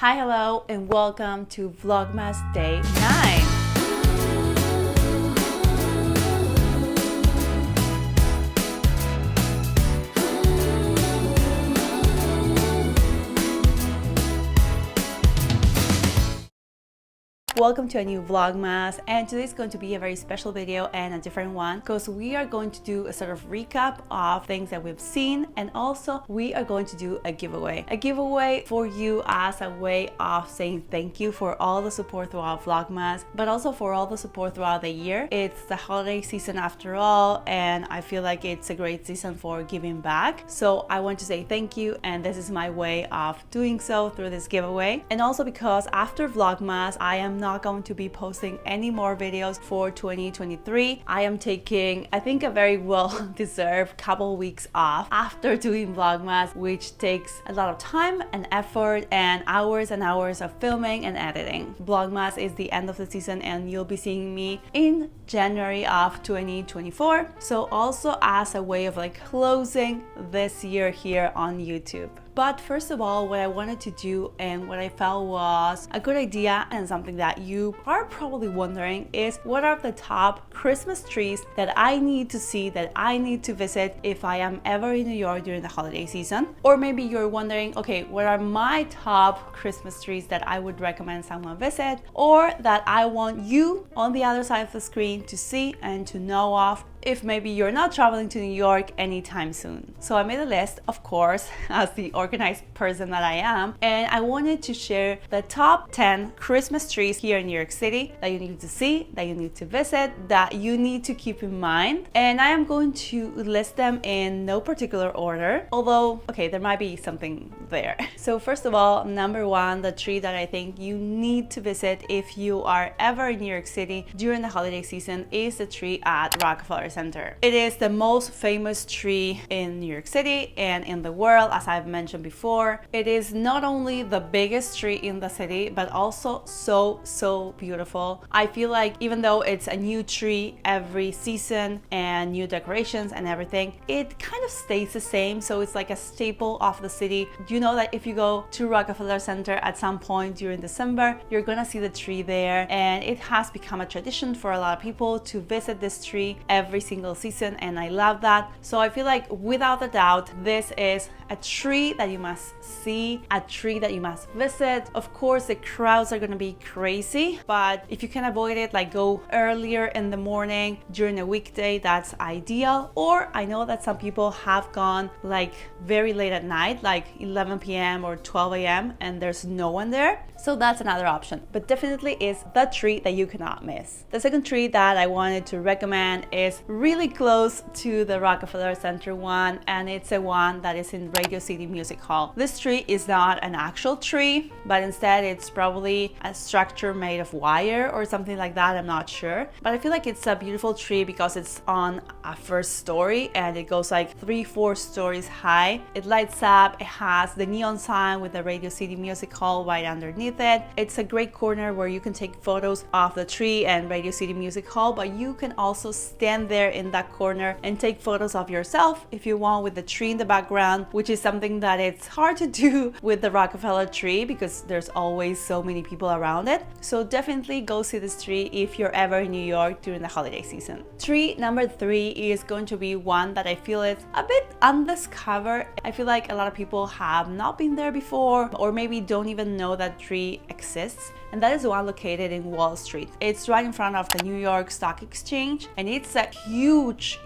Hi, hello, and welcome to Vlogmas Day 9. Welcome to a new Vlogmas, and today's going to be a very special video and a different one because we are going to do a sort of recap of things that we've seen, and also we are going to do a giveaway for you as a way of saying thank you for all the support throughout Vlogmas, but also for all the support throughout the year. It's the holiday season after all, and I feel like it's a great season for giving back. So I want to say thank you, and this is my way of doing so through this giveaway. And also because after Vlogmas, I am not going to be posting any more videos for 2023. I am taking, I think, a very well-deserved couple weeks off after doing Vlogmas, which takes a lot of time and effort and hours of filming and editing. Vlogmas is the end of the season, and you'll be seeing me in January of 2024. So also as a way of closing this year here on YouTube. But first of all, what I wanted to do and what I felt was a good idea and something that you are probably wondering is, what are the top Christmas trees that I need to see, that I need to visit if I am ever in New York during the holiday season? Or maybe you're wondering, okay, what are my top Christmas trees that I would recommend someone visit, or that I want you on the other side of the screen to see and to know of if maybe you're not traveling to New York anytime soon. So I made a list, of course, as the organized person that I am, and I wanted to share the top 10 Christmas trees here in New York City that you need to see, that you need to visit, that you need to keep in mind. And I am going to list them in no particular order, although, okay, there might be something there. So first of all, number one, the tree that I think you need to visit if you are ever in New York City during the holiday season is the tree at Rockefeller Center. It is the most famous tree in New York City and in the world, as I've mentioned before. It is not only the biggest tree in the city, but also so beautiful. I feel like even though it's a new tree every season and new decorations and everything, it kind of stays the same. So it's like a staple of the city. You know that if you go to Rockefeller Center at some point during December, you're gonna see the tree there, and it has become a tradition for a lot of people to visit this tree every single season, and I love that. So I feel like without a doubt, this is a tree that you must see, a tree that you must visit. Of course, the crowds are gonna be crazy, but if you can avoid it, go earlier in the morning during a weekday, that's ideal. Or I know that some people have gone very late at night, 11 p.m. or 12 a.m. and there's no one there. So that's another option, but definitely is the tree that you cannot miss. The second tree that I wanted to recommend is really close to the Rockefeller Center one, and it's a one that is in Radio City Music Hall. This tree is not an actual tree, but instead it's probably a structure made of wire or something like that, I'm not sure. But I feel like it's a beautiful tree because it's on a first story and it goes 3-4 stories high. It lights up, it has the neon sign with the Radio City Music Hall right underneath it. It's a great corner where you can take photos of the tree and Radio City Music Hall, but you can also stand there in that corner and take photos of yourself if you want, with the tree in the background, which is something that it's hard to do with the Rockefeller tree because there's always so many people around it. So definitely go see this tree if you're ever in New York during the holiday season. Tree number 3 is going to be one that I feel is a bit undiscovered. I feel like a lot of people have not been there before, or maybe don't even know that tree exists, and that is the one located in Wall Street. It's right in front of the New York Stock Exchange, and it's a huge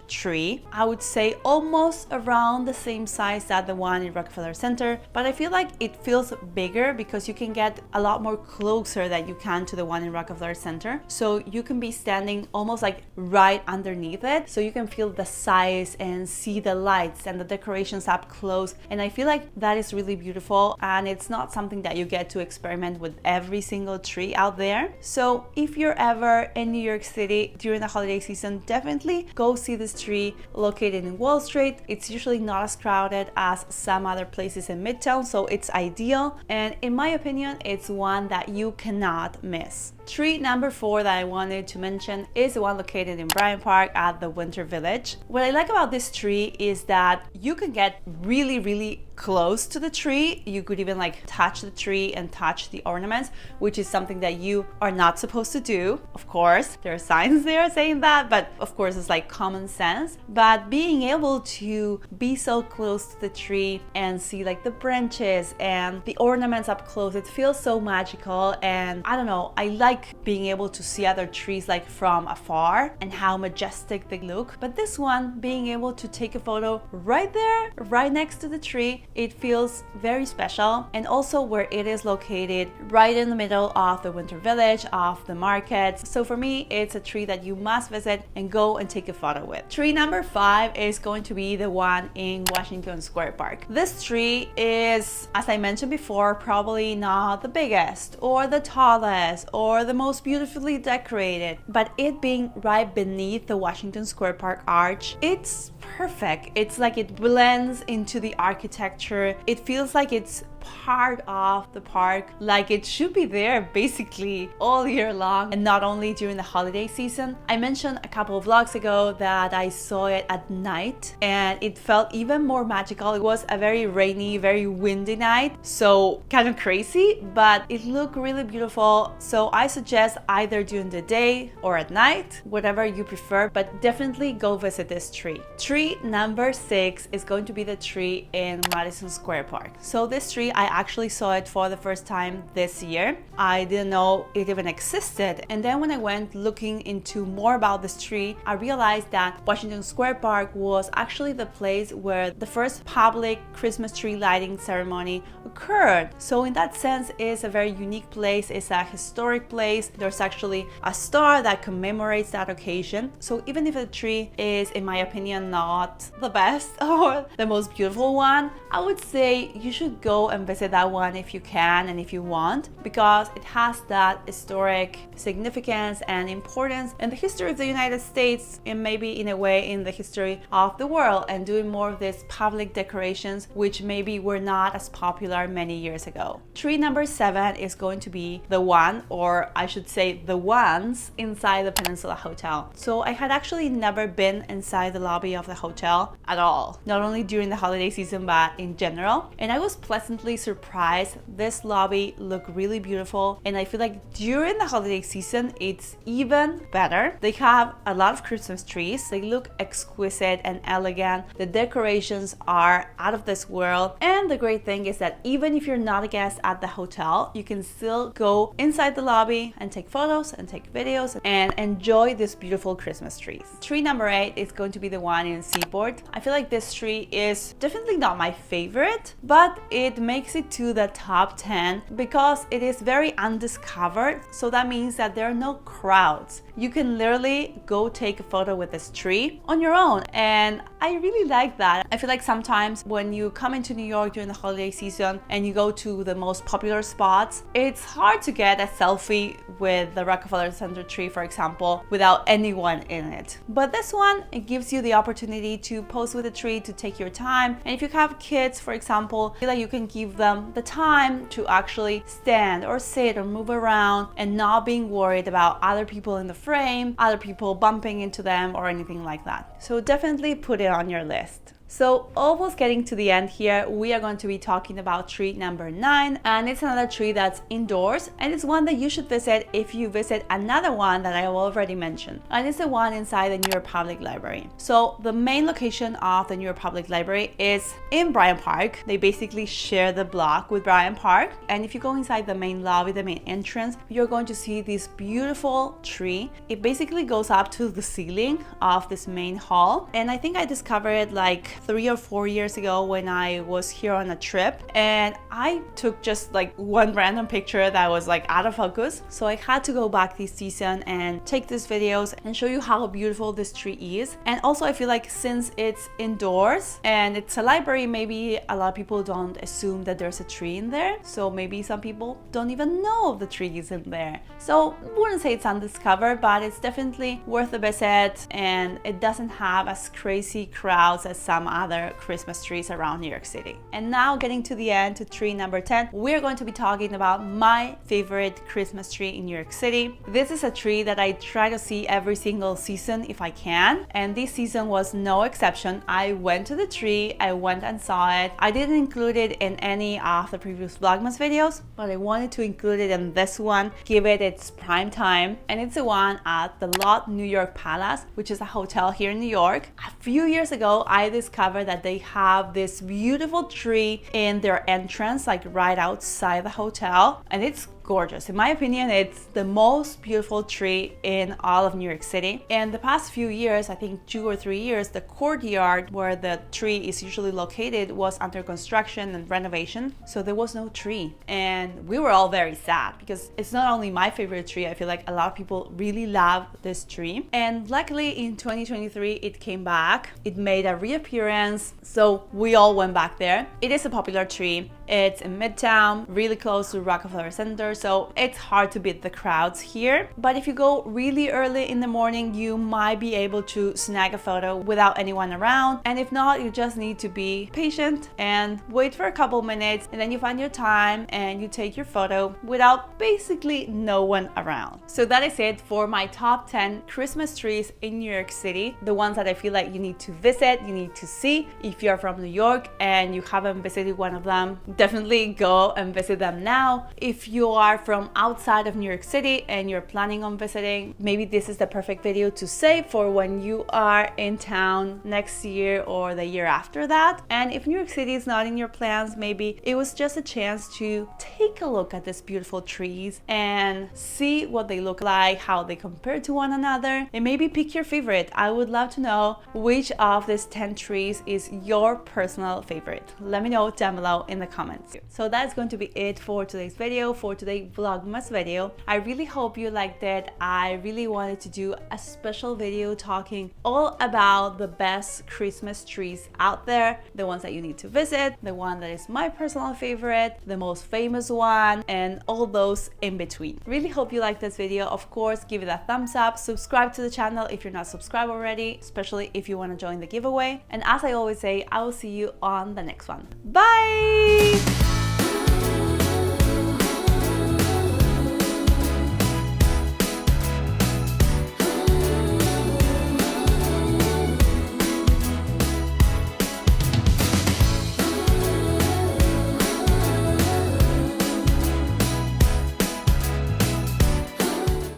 tree. I would say almost around the same size as the one in Rockefeller Center, but I feel like it feels bigger because you can get a lot more closer than you can to the one in Rockefeller Center. So you can be standing almost right underneath it, so you can feel the size and see the lights and the decorations up close, and I feel like that is really beautiful, and it's not something that you get to experiment with every single tree out there. So if you're ever in New York City during the holiday season, definitely go see this tree located in Wall Street. It's usually not as crowded as some other places in Midtown, so it's ideal, and in my opinion, it's one that you cannot miss. Tree number 4 that I wanted to mention is the one located in Bryant Park at the Winter Village. What I like about this tree is that you can get really close to the tree. You could even like touch the tree and touch the ornaments, which is something that you are not supposed to do. Of course, there are signs there saying that, but of course it's like common sense. But being able to be so close to the tree and see like the branches and the ornaments up close, it feels so magical. And I don't know, I like being able to see other trees like from afar and how majestic they look. But this one, being able to take a photo right there, right next to the tree, it feels very special. And also where it is located right in the middle of the winter village, of the markets. So for me, it's a tree that you must visit and go and take a photo with. Tree number 5 is going to be the one in Washington Square Park. This tree is, as I mentioned before, probably not the biggest or the tallest or the most beautifully decorated, but it being right beneath the Washington Square Park arch, it's perfect. It's like it blends into the architecture. It feels like it's part of the park, like it should be there basically all year long and not only during the holiday season. I mentioned a couple of vlogs ago that I saw it at night and it felt even more magical. It was a very rainy, very windy night, so kind of crazy, but it looked really beautiful. So I suggest either during the day or at night, whatever you prefer, but definitely go visit this tree. Tree number 6 is going to be the tree in Madison Square Park. So this tree, I actually saw it for the first time this year. I didn't know it even existed. And then when I went looking into more about this tree, I realized that Washington Square Park was actually the place where the first public Christmas tree lighting ceremony occurred. So in that sense, it's a very unique place. It's a historic place. There's actually a star that commemorates that occasion. So even if the tree is, in my opinion, not the best or the most beautiful one, I would say you should go and visit that one if you can and if you want, because it has that historic significance and importance in the history of the United States and maybe in a way in the history of the world, and doing more of these public decorations which maybe were not as popular many years ago. Tree number 7 is going to be the one, or I should say the ones, inside the Peninsula Hotel. So I had actually never been inside the lobby of the hotel at all, not only during the holiday season but in general, and I was pleasantly surprised. This lobby looked really beautiful, and I feel like during the holiday season it's even better. They have a lot of Christmas trees. They look exquisite and elegant. The decorations are out of this world, and the great thing is that even if you're not a guest at the hotel, you can still go inside the lobby and take photos and take videos and enjoy these beautiful Christmas trees. Tree number 8 is going to be the one in Seaport. I feel like this tree is definitely not my favorite, but it makes it to the top 10 because it is very undiscovered. So that means that there are no crowds. You can literally go take a photo with this tree on your own, and I really like that. I feel like sometimes when you come into New York during the holiday season and you go to the most popular spots, it's hard to get a selfie with the Rockefeller Center tree, for example, without anyone in it. But this one, it gives you the opportunity to pose with the tree, to take your time. And if you have kids, for example, I feel like you can give them the time to actually stand or sit or move around and not being worried about other people in the frame, other people bumping into them or anything like that. So definitely put it on your list. So almost getting to the end here, we are going to be talking about tree number 9, and it's another tree that's indoors, and it's one that you should visit if you visit another one that I have already mentioned, and it's the one inside the New York Public Library. So the main location of the New York Public Library is in Bryant Park. They basically share the block with Bryant Park, and if you go inside the main lobby, the main entrance, you're going to see this beautiful tree. It basically goes up to the ceiling of this main hall, and I think I discovered it like 3 or 4 years ago when I was here on a trip, and I took just like one random picture that was like out of focus. So I had to go back this season and take these videos and show you how beautiful this tree is. And also I feel like since it's indoors and it's a library, maybe a lot of people don't assume that there's a tree in there. So maybe some people don't even know the tree is in there. So I wouldn't say it's undiscovered, but it's definitely worth a visit, and it doesn't have as crazy crowds as some other Christmas trees around New York City. And now getting to the end, to tree number 10, we're going to be talking about my favorite Christmas tree in New York City. This is a tree that I try to see every single season if I can, and this season was no exception. I went to the tree, I went and saw it. I didn't include it in any of the previous Vlogmas videos, but I wanted to include it in this one, give it its prime time, and it's the one at the Lotte New York Palace, which is a hotel here in New York. A few years ago, I discovered that they have this beautiful tree in their entrance, like right outside the hotel, and it's gorgeous. In my opinion, it's the most beautiful tree in all of New York City. In the past few years, I think 2 or 3 years, the courtyard where the tree is usually located was under construction and renovation, so there was no tree. And we were all very sad because it's not only my favorite tree, I feel like a lot of people really love this tree. And luckily in 2023, it came back. It made a reappearance, so we all went back there. It is a popular tree. It's in Midtown, really close to Rockefeller Center, so it's hard to beat the crowds here. But if you go really early in the morning, you might be able to snag a photo without anyone around. And if not, you just need to be patient and wait for a couple minutes, and then you find your time and you take your photo without basically no one around. So that is it for my top 10 Christmas trees in New York City, the ones that I feel like you need to visit, you need to see. If you're from New York and you haven't visited one of them, definitely go and visit them now. If you are from outside of New York City and you're planning on visiting, maybe this is the perfect video to save for when you are in town next year or the year after that. And if New York City is not in your plans, maybe it was just a chance to take a look at these beautiful trees and see what they look like, how they compare to one another, and maybe pick your favorite. I would love to know which of these 10 trees is your personal favorite. Let me know down below in the comments. So that's going to be it for today's video, for today's Vlogmas video. I really hope you liked it. I really wanted to do a special video talking all about the best Christmas trees out there, the ones that you need to visit, the one that is my personal favorite, the most famous one, and all those in between. Really hope you liked this video. Of course, give it a thumbs up, subscribe to the channel if you're not subscribed already, especially if you want to join the giveaway. And as I always say, I will see you on the next one. Bye!